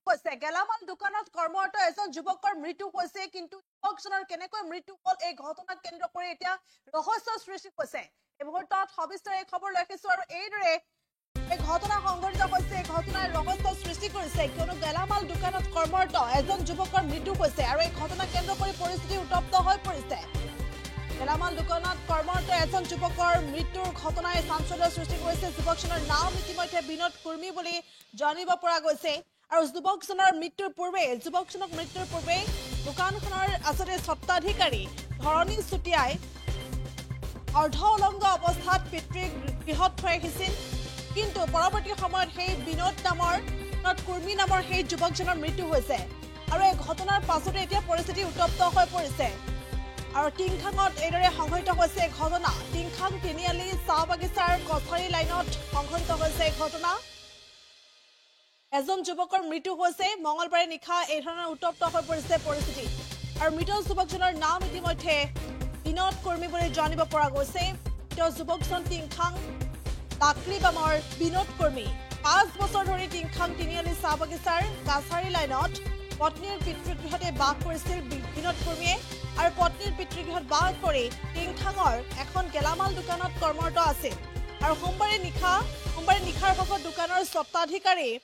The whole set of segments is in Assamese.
হৈছে গেলামাল দোকানত কৰ্মৰত এজন যুৱকৰ মৃত্যু হৈছে কিন্তু যুৱকজনৰ কেনেকৈ মৃত্যু হ'ল এই ঘটনাক কেন্দ্ৰ কৰি এতিয়া ৰহস্য সৃষ্টি হৈছে এই মুহূৰ্তত সবিস্তাৰে খবৰ লৈ আহিছো আৰু এইদৰে এই ঘটনা সংঘটিত হৈছে এই ঘটনাৰ ৰহস্য সৃষ্টি কৰিছে কিয়নো গেলামাল দোকানত কৰ্মৰত এজন যুৱকৰ মৃত্যু হৈছে আৰু এই ঘটনা কেন্দ্ৰ কৰি পৰিস্থিতি উত্তপ্ত হৈ পৰিছে গেলামাল দোকানত কৰ্মৰত এজন যুৱকৰ মৃত্যুৰ ঘটনাই চাঞ্চল্য সৃষ্টি কৰিছে যুৱকজনৰ নাম ইতিমধ্যে বিনোদ কুৰ্মী বুলি জানিব পৰা গৈছে আৰু যুৱকজনৰ মৃত্যুৰ পূৰ্বে দোকানখনৰ আচলতে স্বত্বাধিকাৰী ধৰণী চুটিয়াই অৰ্ধ উলংগ অৱস্থাত পিতৃক গৃহত থৈ আহিছিল কিন্তু পৰৱৰ্তী সময়ত সেই বিনোদ কুৰ্মী নামৰ সেই যুৱকজনৰ মৃত্যু হৈছে আৰু এই ঘটনাৰ পাছতে এতিয়া পৰিস্থিতি উত্তপ্ত হৈ পৰিছে আৰু টিংখাঙত এইদৰে সংঘটিত হৈছে ঘটনা টিংখাং তিনিআলি চাহ বাগিচাৰ কছাৰী লাইনত সংঘটিত হৈছে ঘটনা এজন যুৱকৰ মৃত্যু হৈছে মঙলবাৰে নিশা এই ধৰণৰ উত্তপ্ত হৈ পৰিছে পৰিস্থিতি আৰু মৃত যুৱকজনৰ নাম ইতিমধ্যে বিনোদ কুৰ্মী বুলি জানিব পৰা গৈছে তেওঁ যুৱকজন টিংখাং টাকলিবামৰ বিনোদ কুৰ্মী 5 বছৰ ধৰি টিংখাং তিনিআলি চাহ বাগিচাৰ কাছাৰী লাইনত পত্নীৰ পিতৃগৃহতে বাস কৰিছিল বিনোদ কুৰ্মীয়ে আৰু পত্নীৰ পিতৃগৃহত বাস কৰি টিংখাঙৰ এখন গেলামাল দোকানত কৰ্মৰত আছিল আৰু সোমবাৰে নিশাৰ ভাগত দোকানৰ স্বত্বাধিকাৰীয়ে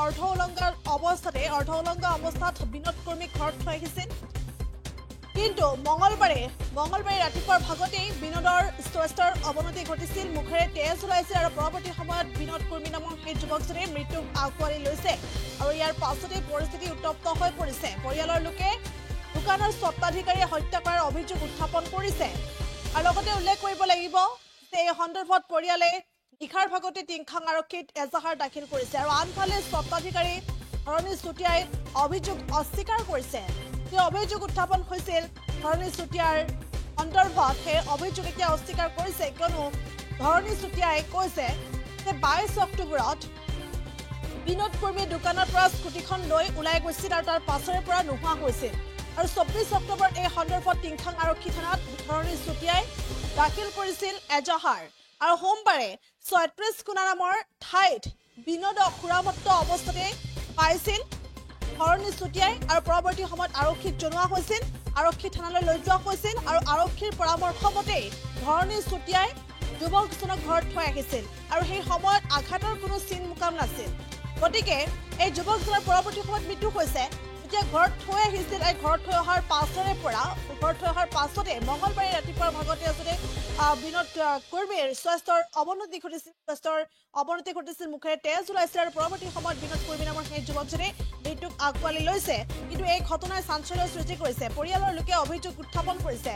অৰ্ধ উলংগ অৱস্থাত বিনোদ কুৰ্মীক ঘৰত থৈ আহিছিল কিন্তু মঙলবাৰে ৰাতিপুৱাৰ ভাগতেই বিনোদৰ স্বাস্থ্যৰ অৱনতি ঘটিছিল মুখেৰে তেজ ওলাইছিল আৰু পৰৱৰ্তী সময়ত বিনোদ কুৰ্মী নামৰ সেই যুৱকজনে মৃত্যুক আঁকোৱালি লৈছে আৰু ইয়াৰ পাছতে পৰিস্থিতি উত্তপ্ত হৈ পৰিছে পৰিয়ালৰ লোকে দোকানৰ স্বত্বাধিকাৰীয়ে হত্যা কৰাৰ অভিযোগ উত্থাপন কৰিছে আৰু লগতে উল্লেখ কৰিব লাগিব যে এই সন্দৰ্ভত পৰিয়ালে নিশাৰ ভাগতে টিংখাং আৰক্ষীত এজাহাৰ দাখিল কৰিছে আৰু আনফালে স্বত্বাধিকাৰী ধৰণী চুটিয়াই অভিযোগ অস্বীকাৰ কৰিছে তেওঁ অভিযোগ উত্থাপন হৈছিল ধৰণী চুটিয়াৰ সন্দৰ্ভত সেই অভিযোগ এতিয়া অস্বীকাৰ কৰিছে কিয়নো ধৰণী চুটিয়াই কৈছে যে 22 অক্টোবৰত বিনোদ কুৰ্মীয়ে দোকানৰ পৰা স্কুটিখন লৈ ওলাই গৈছিল আৰু তাৰ পাছৰে পৰা নোহোৱা হৈছিল আৰু 24 অক্টোবৰত এই সন্দৰ্ভত টিংখাং আৰক্ষী থানাত ধৰণী চুটিয়াই দাখিল কৰিছিল এজাহাৰ আৰু সোমবাৰে 36 কোণা নামৰ ঠাইত বিনোদক সুৰামত্ত অৱস্থাতে পাইছিল ধৰণী চুটিয়াই আৰু পৰৱৰ্তী সময়ত আৰক্ষীক জনোৱা হৈছিল আৰক্ষী থানালৈ লৈ যোৱা হৈছিল আৰু আৰক্ষীৰ পৰামৰ্শ মতে ধৰণী চুটিয়াই যুৱকজনক ঘৰত থৈ আহিছিল আৰু সেই সময়ত আঘাতৰ কোনো চিন মুকাম নাছিল গতিকে এই যুৱকজনৰ পৰৱৰ্তী সময়ত মৃত্যু হৈছে যেতিয়া ঘৰত থৈ আহিছিল এই ঘৰত থৈ অহাৰ পাছতে মঙলবাৰে ৰাতিপুৱাৰ ভাগতে আচলতে বিনোদ কুৰ্মীৰ স্বাস্থ্যৰ অৱনতি ঘটিছিল মুখেৰে তেজ ওলাইছিল আৰু পৰৱৰ্তী সময়ত বিনোদ কুৰ্মী নামৰ সেই যুৱকজনে মৃত্যুক আঁকোৱালি লৈছে কিন্তু এই ঘটনাই চাঞ্চল্য সৃষ্টি কৰিছে পৰিয়ালৰ লোকে অভিযোগ উত্থাপন কৰিছে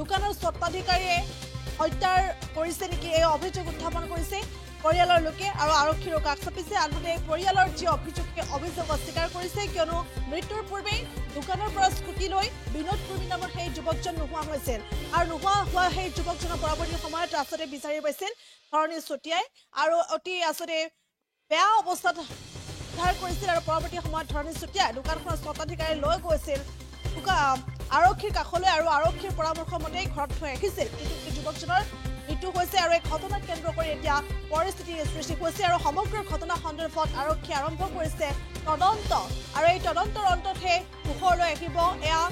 দোকানৰ স্বত্বাধিকাৰীয়ে হত্যাৰ কৰিছে নেকি এই অভিযোগ উত্থাপন কৰিছে পৰিয়ালৰ লোকে আৰু আৰক্ষীৰ কাষ চাপিছে আনহাতে পৰিয়ালৰ যি অভিযোগ অস্বীকাৰ কৰিছে কিয়নো মৃত্যুৰ পূৰ্বে দোকানৰ পৰা স্কুটি লৈ বিনোদ কুৰ্মী নামৰ সেই যুৱকজন নোহোৱা হৈছিল আৰু নোহোৱা হোৱা সেই যুৱকজনৰ পৰৱৰ্তী সময়ত ৰাস্তাতে বিচাৰি পাইছিল ধৰণী চুটিয়াই আৰু অতি আচলতে বেয়া অৱস্থাত উদ্ধাৰ কৰিছিল আৰু পৰৱৰ্তী সময়ত ধৰণী চুটিয়াই দোকানখনৰ স্বত্বাধিকাৰী লৈ গৈছিল আৰক্ষীৰ কাষলৈ আৰু আৰক্ষীৰ পৰামৰ্শ মতেই ঘৰত থৈ আহিছিল কিন্তু এই যুৱকজনৰ মৃত্যু হৈছে আৰু এই ঘটনাক কেন্দ্ৰ কৰি এতিয়া পৰিস্থিতিৰ সৃষ্টি হৈছে আৰু সমগ্ৰ ঘটনা সন্দৰ্ভত আৰক্ষী আৰম্ভ কৰিছে তদন্ত আৰু এই তদন্তৰ অন্ততহে পোহৰলৈ আহিব এয়া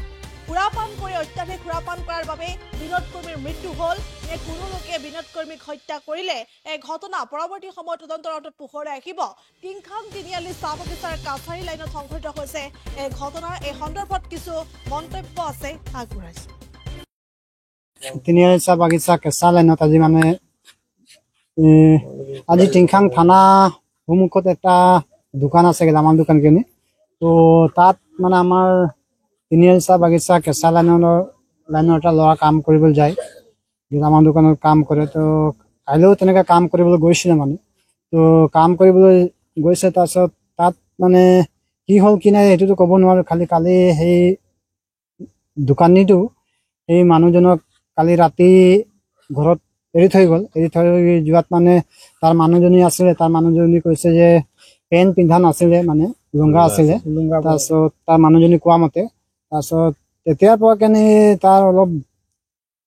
অত্যাধিক সুৰাপান কৰাৰ বাবে বিনোদ কুৰ্মীৰ মৃত্যু হ'ল নে কোনো লোকে বিনোদ কুৰ্মীক হত্যা কৰিলে এই ঘটনা পৰৱৰ্তী সময়ত তদন্তৰ অন্তত পোহৰলৈ আহিব টিংখাং তিনিআলি চাহ বাগিচাৰ কাছাৰী লাইনত সংঘটিত হৈছে এই ঘটনা এই সন্দৰ্ভত কিছু মন্তব্য আছে আগবঢ়াইছে তিনিআলি চাহ বাগিচা কেঁচা লাইনত আজি টিংখাং থানা সন্মুখত এটা দোকান আছে গেলামাল দোকানখিনি তো তাত মানে আমাৰ তিনিআলি চাহ বাগিচা কেঁচা লাইনৰ এটা ল'ৰা কাম কৰিবলৈ যায় গেলামাল দোকানত কাম কৰে তো কাইলৈও তেনেকৈ কাম কৰিবলৈ গৈছিলে মানে তো কাম কৰিবলৈ গৈছে তাৰপিছত তাত মানে কি হ'ল কি নাই সেইটোতো ক'ব নোৱাৰোঁ খালি কালি সেই দোকানীটো সেই মানুহজনক কালি ৰাতি ঘৰত এৰি থৈ যোৱাত মানে তাৰ মানুহজনী কৈছে যে পেণ্ট পিন্ধা নাছিলে মানে লুংগা আছিলে তাৰপিছত তাৰ মানুহজনী কোৱা মতে তাৰপিছত তেতিয়াৰ পৰা কেনে তাৰ অলপ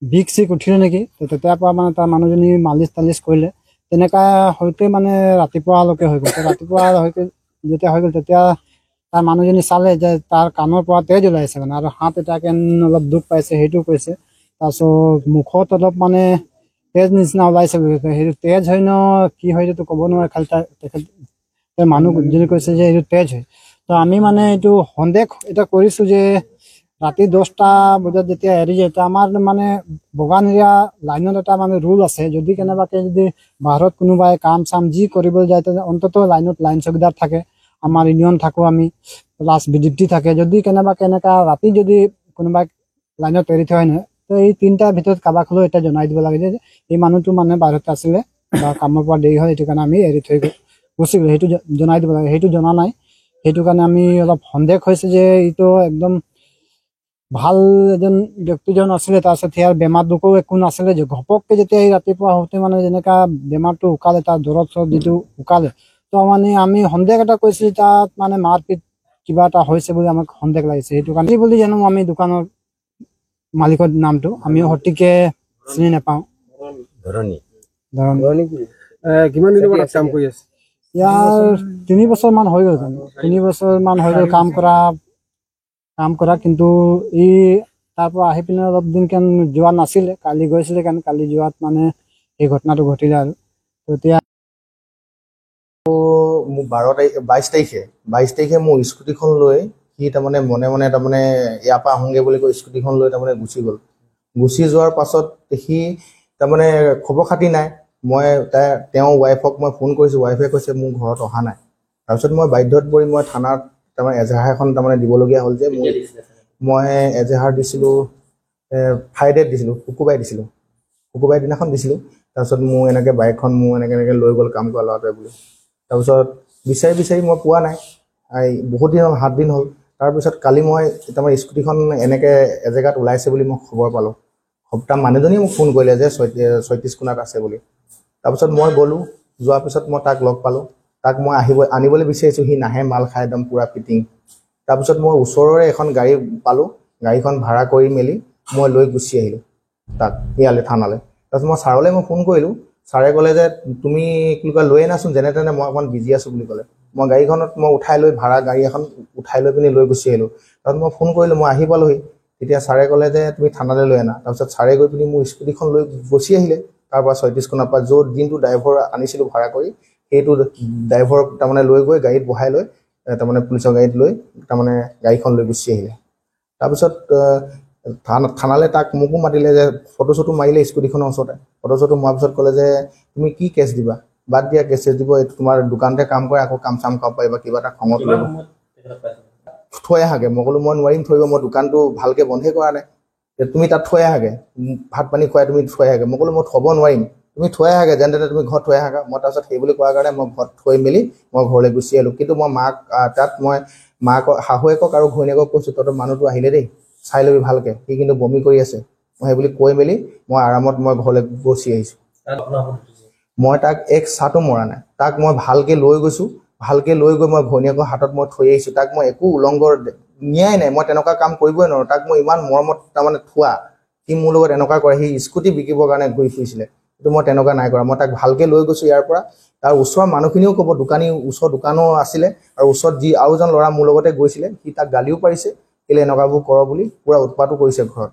বিষ চিক উঠিলে নেকি তেতিয়াৰ পৰা মানে তাৰ মানুহজনী মালিচ তালিচ কৰিলে তেনেকা হয়তো মানে ৰাতিপুৱালৈকে হৈ গ'ল। ৰাতিপুৱা যেতিয়া হৈ গ'ল তেতিয়া তাৰ মানুহজনী চালে যে তাৰ কাণৰ পৰা তেজ ওলাইছে মানে, আৰু হাত এটাকে অলপ দুখ পাইছে সেইটো কৈছে। তাৰপিছত মুখত অলপ মানে তেজ নিচিনা ওলাইছে বুলি কৈছে। সেইটো তেজ হয় ন কি হয় সেইটো ক'ব নোৱাৰে, খালি তেখেত মানুহজনী কৈছে যে এইটো তেজ হয়। তো আমি মানে এইটো সন্দেহ এটা কৰিছোঁ যে ৰাতি 10টা বজাত যেতিয়া এৰি যায়, এতিয়া আমাৰ মানে বগানৰিয়া লাইনত এটা মানে ৰুল আছে, যদি কেনেবাকে যদি বাহিৰত কোনোবাই কাম চাম যি কৰিবলৈ যায় তেতিয়া অন্তত লাইনত লাইন চকীদাৰ থাকে, আমাৰ ইউনিয়ন থাকোঁ আমি, প্লাছ বিডিপি থাকে। যদি কেনেবাকে এনেকা ৰাতি যদি কোনোবাই লাইনত এৰি থৈ নহয়, তো এই 3টাৰ ভিতৰত কাৰোবাক হ'লেও এটা জনাই দিব লাগে যে এই মানুহটো মানে বাহিৰত আছিলে বা কামৰ পৰা দেৰি হ'ল, সেইটো কাৰণে আমি এৰি থৈ গুচি গ'লো, সেইটো জনাই দিব লাগে। সেইটো জনা নাই, সেইটো কাৰণে আমি অলপ সন্দেহ হৈছে যে এইটো একদম ভাল এজন ব্যক্তিজন আছিলে। তাৰপিছত ইয়াৰ বেমাৰ দুখো একো নাছিলে, যে ঘপককে যেতিয়া এই ৰাতিপুৱা হওঁতে মানে যেনেকা বেমাৰটো উকালে, তাৰ জ্বৰত যিটো উকালে, তো মানে আমি সন্দেহ এটা কৰিছোঁ তাত মানে মাৰপিট কিবা এটা হৈছে বুলি আমাক সন্দেহ লাগিছে। সেইটো কাৰণে বুলি জানো আমি দোকানৰ মালিকৰ নামটো আমি সঠিককে চিনি নাপাওঁ। কিমান দিনৰ পৰা কাম কৰি আছে? ইয়াৰ 3 বছৰ মান হৈ গ'ল, 3 বছৰ মান হৈ গ'ল কাম কৰা, কিন্তু ই তাৰ পৰা আহি পিনে অলপ দিন যোৱা নাছিলে, কালি গৈছিলে কাৰণ কালি যোৱাত মানে এই ঘটনাটো ঘটিলে। আৰু তেতিয়া মোৰ 22 তাৰিখে মোৰ স্কুটিখন লৈ সি তাৰমানে মনে মনে তাৰমানে ইয়াৰ পৰা আহোঁগৈ বুলি কৈ স্কুটিখন লৈ তাৰমানে গুচি গ'ল। গুচি যোৱাৰ পাছত সি তাৰমানে খবৰ খাতি নাই। মই তেওঁৰ ৱাইফক মই ফোন কৰিছোঁ, ৱাইফে কৈছে মোৰ ঘৰত অহা নাই। তাৰপিছত মই বাধ্যত পৰি মই থানাত তাৰমানে এজাহাৰ এখন তাৰমানে দিবলগীয়া হ'ল। যে মই এজাহাৰ দিছিলোঁ, ফ্ৰাইডেত দিছিলোঁ, শুকুৰবাৰে দিনাখন দিছিলোঁ। তাৰপিছত মোৰ এনেকৈ বাইকখন মোৰ এনেকৈ লৈ গ'ল কাম কৰা ল'ৰাটোৱে বুলি। তাৰপিছত বিচাৰি মই পোৱা নাই, বহুত দিন হ'ল, 7 দিন হ'ল। তাৰপিছত কালি মই তাৰমানে স্কুটিখন এনেকৈ এজেগাত ওলাইছে বুলি মই খবৰ পালোঁ। তাৰ মানুহজনীয়ে মোক ফোন কৰিলে যে 36 কোণাত আছে বুলি। তাৰপিছত মই গ'লোঁ, যোৱাৰ পিছত মই তাক লগ পালোঁ, তাক মই আনিবলৈ বিচাৰিছোঁ, সি নাহে, মাল খাই একদম পূৰা ফিটিং। তাৰপিছত মই ওচৰৰে এখন গাড়ী পালোঁ, গাড়ীখন ভাড়া কৰি মেলি মই লৈ গুচি আহিলোঁ তাক ইয়ালৈ থানালৈ। তাৰপিছত মই ছাৰলৈ মই ফোন কৰিলোঁ, ছাৰে ক'লে যে তুমি কি কয় লৈ আনাচোন যেনে তেনে, মই অকণমান বিজি আছোঁ বুলি ক'লে। মই গাড়ীখনত মই উঠাই লৈ ভাড়া গাড়ী এখন উঠাই লৈ পিনি লৈ গুচি আহিলোঁ। তাৰপিছত মই ফোন কৰিলোঁ, মই আহি পালোঁহি। তেতিয়া ছাৰে ক'লে যে তুমি থানালৈ লৈ আনা। তাৰপিছত ছাৰে গৈ পিনি মোৰ স্কুটিখন লৈ গুচি আহিলে তাৰ পৰা 36 কোণাৰ পৰা, য'ত দিনটো ড্ৰাইভৰ আনিছিলোঁ ভাড়া কৰি, সেইটো ড্ৰাইভৰক তাৰমানে লৈ গৈ গাড়ীত বহাই লৈ তাৰমানে পুলিচৰ গাড়ীত লৈ তাৰমানে গাড়ীখন লৈ গুচি আহিলে। তাৰপিছত থানালৈ তাক মোকো মাতিলে, যে ফটো চটো মাৰিলে স্কুটিখনৰ ওচৰতে। ফটো চটো মৰাৰ পিছত ক'লে যে তুমি কি কেছ দিবা, বাদ দিয়া কেছ দিব, এইটো তোমাৰ দোকানতে কাম কৰে, আকৌ কাম চাম খাব পাৰিবা, কিবা এটা খঙত লৈ থৈ আহাগে। মই ক'লো মই নোৱাৰিম থৈ, মই দোকানটো ভালকৈ বন্ধই কৰা নাই, তুমি তাত থৈ আহাগে, ভাত পানী খুৱাই তুমি থৈ আহাগে। মই ক'লো মই থ'ব নোৱাৰিম, তুমি থৈ আহাগে, যেনে তেনে তুমি ঘৰত থৈ আহাগা। মই তাৰপিছত সেই বুলি কোৱাৰ কাৰণে মই ঘৰত থৈ মেলি মই ঘৰলৈ গুচি আহিলোঁ। কিন্তু মই শাহুৱেকক আৰু ঘৈণীয়েকক কৈছোঁ, তহঁতৰ মানুহটো আহিলে দেই, চাই ল'বি ভালকৈ, সি কিন্তু বমি কৰি আছে। মই সেই বুলি কৈ মেলি মই আৰামত মই ঘৰলৈ গুচি আহিছোঁ। মই তাক এক চাটো মৰা নাই, তাক মই ভালকৈ লৈ গৈছোঁ, ভালকৈ লৈ গৈ মই ঘৈণীয়েকৰ হাতত মই থৈ আহিছোঁ। তাক মই একো উলংঘ নিয়াই নাই, মই তেনেকুৱা কাম কৰিবই নোৱাৰোঁ। তাক মই ইমান মৰমত তাৰমানে থোৱা, সি মোৰ লগত এনেকুৱা কৰে। সি স্কুটি বিকিবৰ কাৰণে ঘূৰি ফুৰিছিলে, কিন্তু মই তেনেকুৱা নাই কৰা। মই তাক ভালকৈ লৈ গৈছোঁ ইয়াৰ পৰা। তাৰ ওচৰৰ মানুহখিনিও ক'ব, ওচৰৰ দোকানো আছিলে, আৰু ওচৰত আৰু এজন ল'ৰা মোৰ লগতে গৈছিলে, সি তাক গালিও পাৰিছে, কেলৈ এনেকুৱাবোৰ কৰ বুলি, পূৰা উৎপাতো কৰিছে ঘৰত।